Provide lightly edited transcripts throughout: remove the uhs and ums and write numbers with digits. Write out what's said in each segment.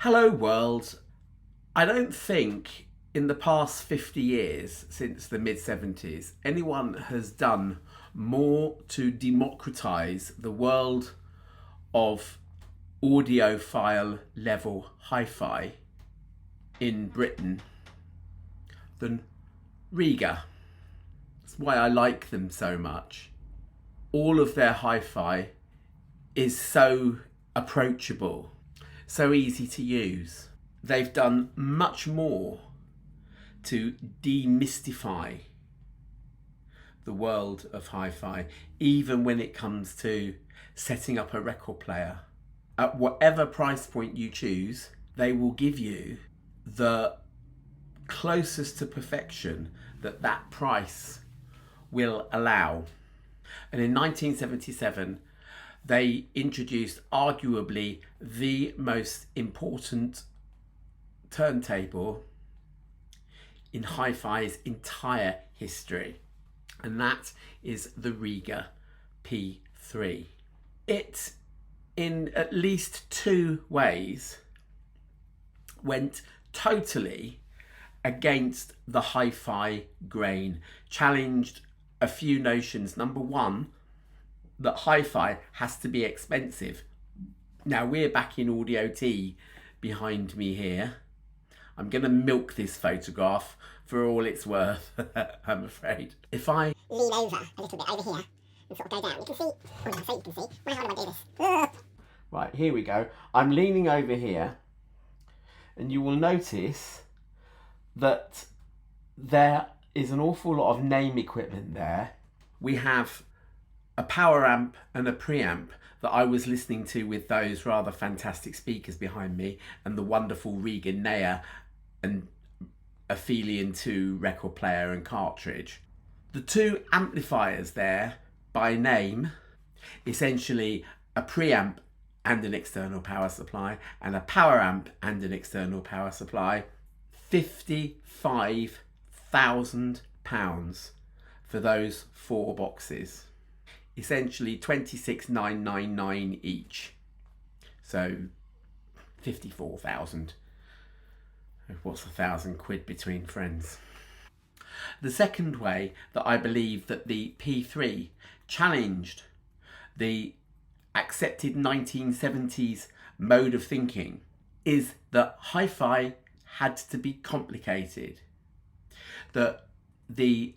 Hello world. I don't think in the past 50 years, since the mid 70s, anyone has done more to democratise the world of audiophile level hi-fi in Britain than Rega. That's why I like them so much. All of their hi-fi is so approachable, so easy to use. They've done much more to demystify the world of hi-fi, even when it comes to setting up a record player. At whatever price point you choose, they will give you the closest to perfection that that price will allow. And in 1977, they introduced arguably the most important turntable in hi-fi's entire history, and that is the Rega P3. It, in at least two ways, went totally against the hi-fi grain, challenged a few notions. Number one, that hi-fi has to be expensive. Now we're back in Audio T behind me here. I'm going to milk this photograph for all it's worth, I'm afraid. If I lean over a little bit over here and sort of go down, you can see, well, I say you can see, well, how do I do this? Right, here we go. I'm leaning over here, and you will notice that there is an awful lot of name equipment there. We have a power amp and a preamp that I was listening to with those rather fantastic speakers behind me, and the wonderful Rega Nea and Aphelion 2 record player and cartridge. The two amplifiers there, by name, essentially a preamp and an external power supply, and a power amp and an external power supply, £55,000 for those four boxes. Essentially 26,999 each. So 54,000. What's £1,000 between friends? The second way that I believe that the P3 challenged the accepted 1970s mode of thinking is that hi-fi had to be complicated. That the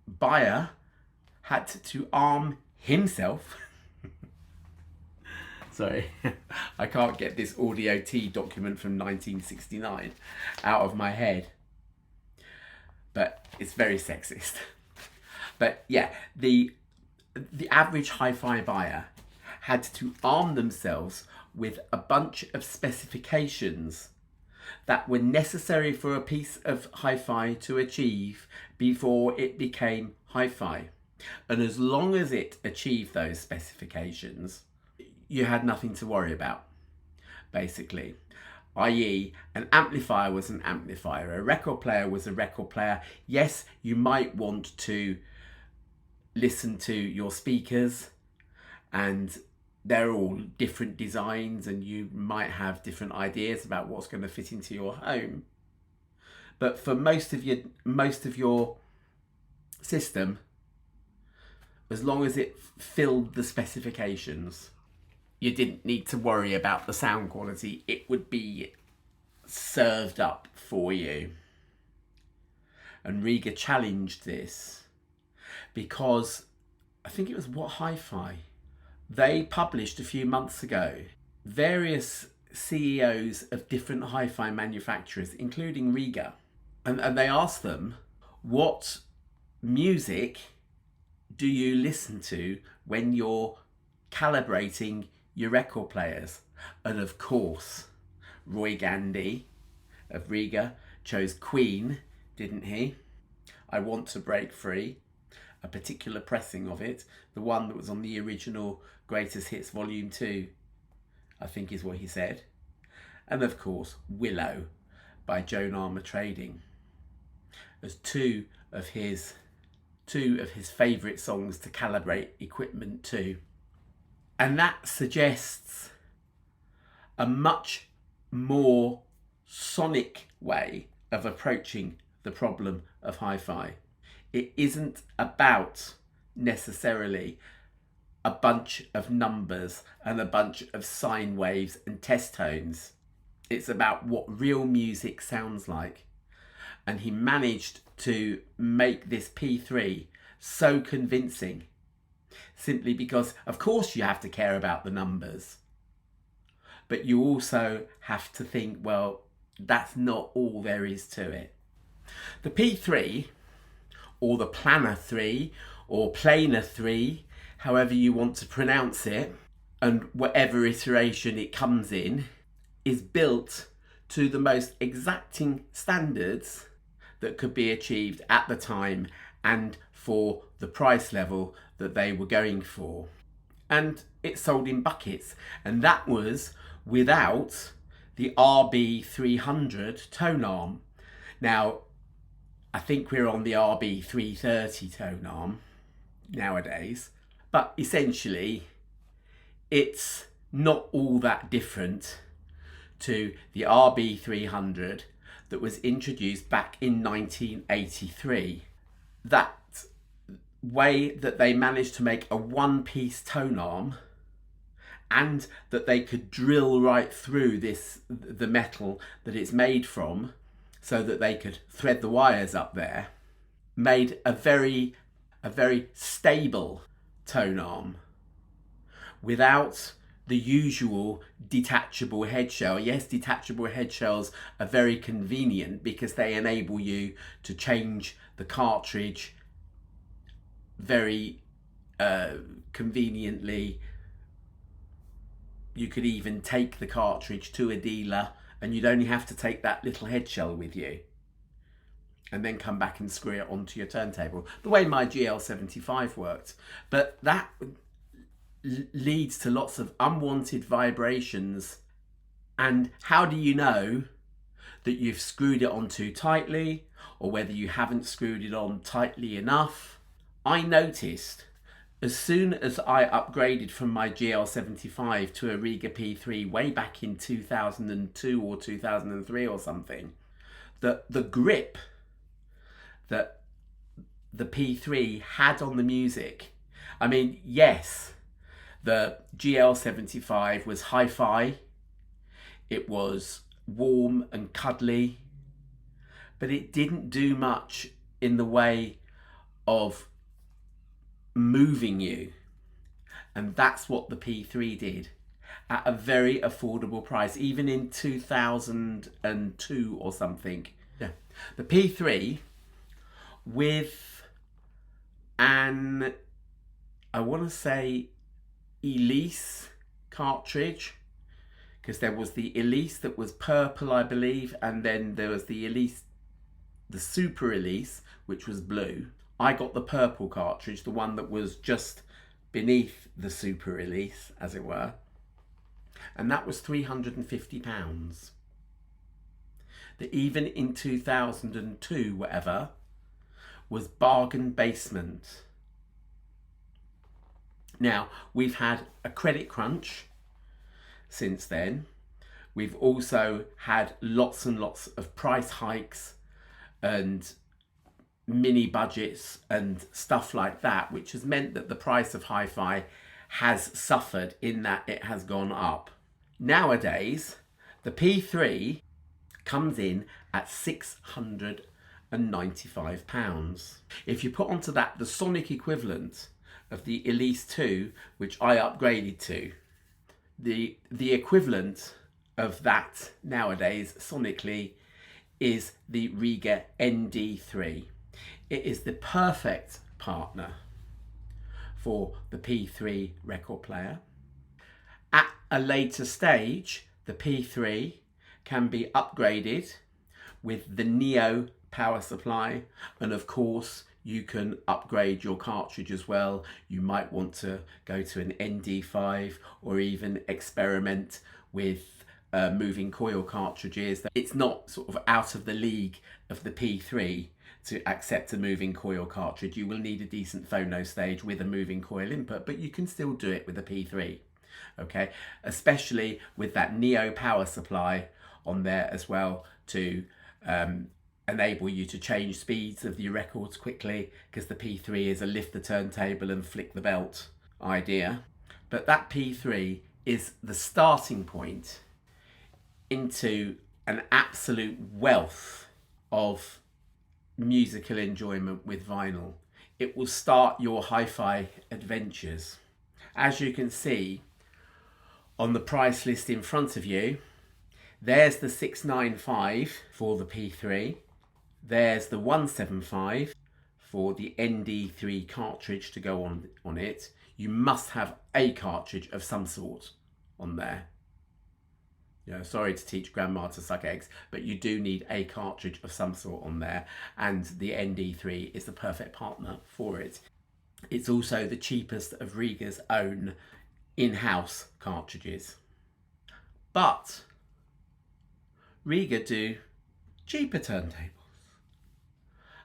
buyer had to arm himself. Sorry, I can't get this Audio T document from 1969 out of my head. But it's very sexist. But yeah, the average hi-fi buyer had to arm themselves with a bunch of specifications that were necessary for a piece of hi-fi to achieve before it became hi-fi. And as long as it achieved those specifications, you had nothing to worry about, basically. I.e., an amplifier was an amplifier, a record player was a record player. Yes, you might want to listen to your speakers, and they're all different designs, and you might have different ideas about what's going to fit into your home. But for most of your system, as long as it filled the specifications, you didn't need to worry about the sound quality. It would be served up for you. And Rega challenged this because I think it was What Hi-Fi? They published a few months ago various CEOs of different hi-fi manufacturers, including Rega. And they asked them, what music do you listen to when you're calibrating your record players? And of course, Roy Gandy of Rega chose Queen, didn't he? I Want to Break Free, a particular pressing of it, the one that was on the original Greatest Hits Volume 2, I think is what he said. And of course, Willow by Joan Armour Trading, as two of his favourite songs to calibrate equipment to. And that suggests a much more sonic way of approaching the problem of hi-fi. It isn't about necessarily a bunch of numbers and a bunch of sine waves and test tones. It's about what real music sounds like. And he managed to make this P3 so convincing, simply because, of course, you have to care about the numbers, but you also have to think, well, that's not all there is to it. The P3, or the Planner 3, or Planar 3, however you want to pronounce it, and whatever iteration it comes in, is built to the most exacting standards that could be achieved at the time and for the price level that they were going for. And it sold in buckets, and that was without the RB300 tone arm. Now, I think we're on the RB330 tone arm nowadays, but essentially it's not all that different to the RB300 that was introduced back in 1983. That way that they managed to make a one-piece tone arm, and that they could drill right through the metal that it's made from, so that they could thread the wires up there, made a very stable tone arm without the usual detachable head shell. Yes, detachable head shells are very convenient because they enable you to change the cartridge very conveniently. You could even take the cartridge to a dealer and you'd only have to take that little head shell with you and then come back and screw it onto your turntable, the way my GL75 worked. But that leads to lots of unwanted vibrations. And how do you know that you've screwed it on too tightly, or whether you haven't screwed it on tightly enough? I noticed as soon as I upgraded from my GL75 to a Rega P3 way back in 2002 or 2003 or something, that the grip that the P3 had on the music, I mean, yes, the GL75 was hi-fi, it was warm and cuddly, but it didn't do much in the way of moving you. And that's what the P3 did at a very affordable price, even in 2002 or something. Yeah. The P3 with an, I want to say, Elise cartridge, because there was the Elise that was purple, I believe, and then there was the Elise, the Super Elise, which was blue. I got the purple cartridge, the one that was just beneath the Super Elise, as it were, and that was £350. That even in 2002, whatever, was bargain basement. Now, we've had a credit crunch since then. We've also had lots and lots of price hikes and mini budgets and stuff like that, which has meant that the price of hi-fi has suffered in that it has gone up. Nowadays, the P3 comes in at £695. If you put onto that the sonic equivalent of the Elise 2, which I upgraded to, the equivalent of that nowadays sonically is the Rega ND3. It is the perfect partner for the P3 record player. At a later stage, the P3 can be upgraded with the Neo power supply, and of course you can upgrade your cartridge as well. You might want to go to an ND5 or even experiment with moving coil cartridges. It's not sort of out of the league of the P3 to accept a moving coil cartridge. You will need a decent phono stage with a moving coil input, but you can still do it with a P3, okay? Especially with that Neo power supply on there as well to enable you to change speeds of your records quickly, because the P3 is a lift the turntable and flick the belt idea. But that P3 is the starting point into an absolute wealth of musical enjoyment with vinyl. It will start your hi-fi adventures. As you can see on the price list in front of you, there's the 695 for the P3. There's the 175 for the ND3 cartridge to go on it. You must have a cartridge of some sort on there. Sorry to teach grandma to suck eggs, but you do need a cartridge of some sort on there, and the ND3 is the perfect partner for it. It's also the cheapest of Rega's own in-house cartridges. But Rega do cheaper turntables.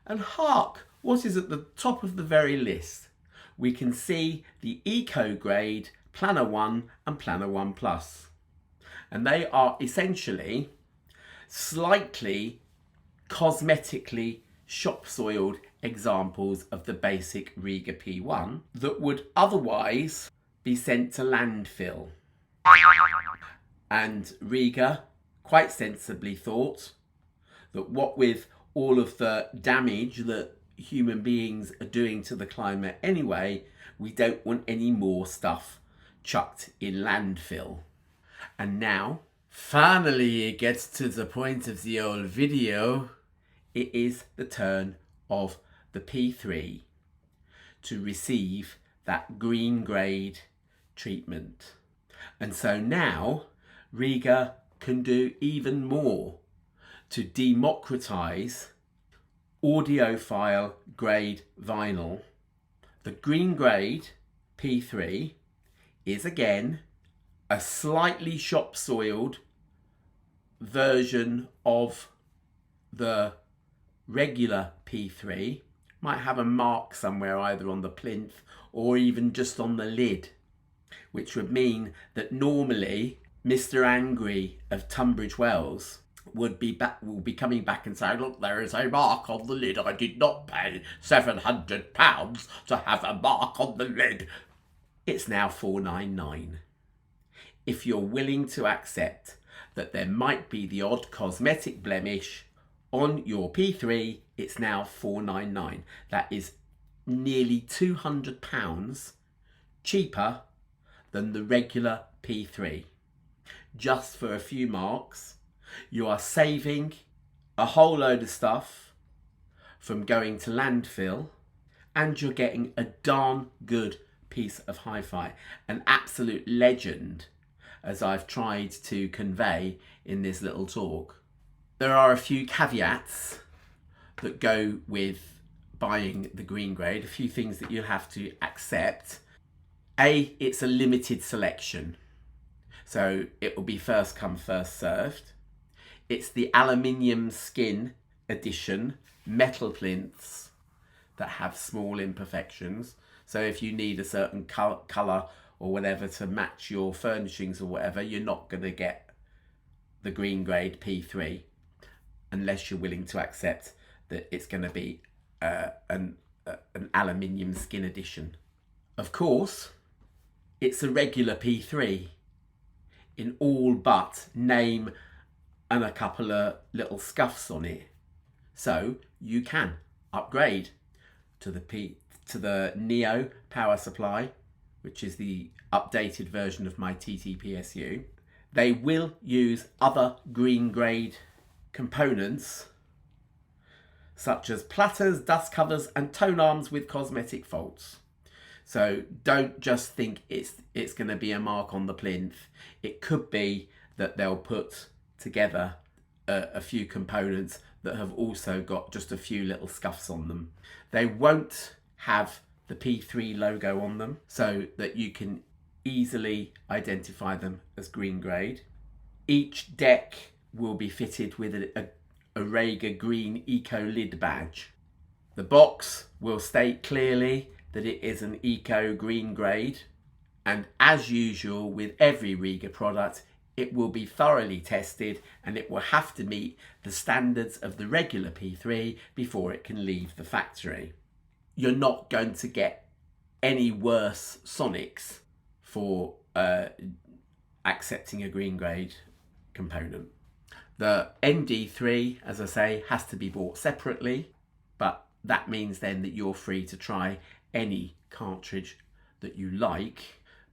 And hark, what is at the top of the very list? We can see the Eco Grade Planner 1 and Planner 1 Plus. And they are essentially slightly cosmetically shop-soiled examples of the basic Rega P1 that would otherwise be sent to landfill. And Rega quite sensibly thought that what with all of the damage that human beings are doing to the climate anyway, we don't want any more stuff chucked in landfill. And now, finally it gets to the point of the old video. It is the turn of the P3 to receive that green grade treatment. And so now Rega can do even more to democratize audiophile grade vinyl. The green grade P3 is again a slightly shop-soiled version of the regular P3. Might have a mark somewhere either on the plinth or even just on the lid, which would mean that normally Mr. Angry of Tunbridge Wells will be coming back and saying, look, there is a mark on the lid. I did not pay £700 to have a mark on the lid. It's now £499. If you're willing to accept that there might be the odd cosmetic blemish on your P3, it's now £499. That is nearly £200 cheaper than the regular P3. Just for a few marks, you are saving a whole load of stuff from going to landfill, and you're getting a darn good piece of hi-fi, an absolute legend, as I've tried to convey in this little talk. There are a few caveats that go with buying the green grade, a few things that you'll have to accept. A, it's a limited selection, so it will be first come, first served. It's the aluminium skin edition, metal plinths that have small imperfections. So if you need a certain colour or whatever to match your furnishings or whatever, you're not going to get the green grade P3 unless you're willing to accept that it's going to be an aluminium skin edition. Of course, it's a regular P3 in all but name and a couple of little scuffs on it. So you can upgrade to the Neo power supply, which is the updated version of my TTPSU. They will use other green grade components such as platters, dust covers and tone arms with cosmetic faults. So don't just think it's going to be a mark on the plinth. It could be that they'll put together a few components that have also got just a few little scuffs on them. They won't have the P3 logo on them so that you can easily identify them as green grade. Each deck will be fitted with a Rega Green Eco Lid badge. The box will state clearly that it is an Eco Green grade, and as usual with every Rega product, it will be thoroughly tested and it will have to meet the standards of the regular P3 before it can leave the factory. You're not going to get any worse sonics for accepting a green grade component. The ND3, as I say, has to be bought separately, but that means then that you're free to try any cartridge that you like,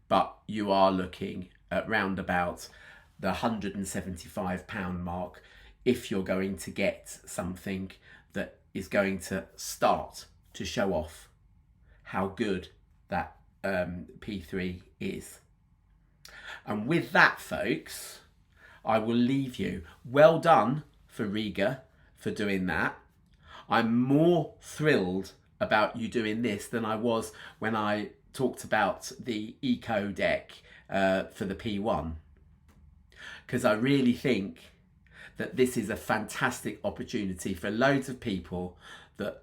but you are looking at round about the £175 mark if you're going to get something that is going to start to show off how good that P3 is. And with that, folks, I will leave you. Well done for Rega for doing that. I'm more thrilled about you doing this than I was when I talked about the Eco deck for the P1, because I really think that this is a fantastic opportunity for loads of people that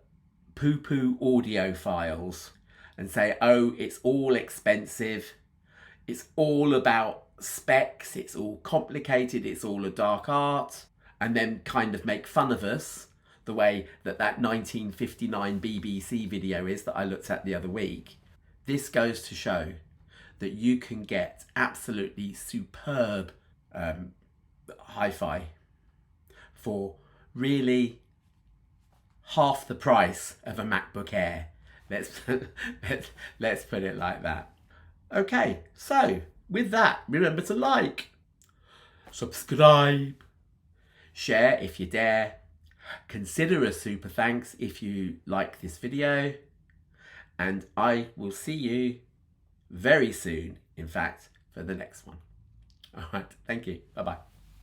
poo-poo audiophiles and say, oh, it's all expensive, it's all about specs, it's all complicated, it's all a dark art, and then kind of make fun of us the way that 1959 BBC video is that I looked at the other week. This goes to show that you can get absolutely superb hi-fi for really half the price of a MacBook Air. Let's put it like that. Okay, so with that, remember to like, subscribe, share if you dare, consider a super thanks if you like this video, and I will see you very soon, in fact, for the next one. All right, thank you. Bye-bye.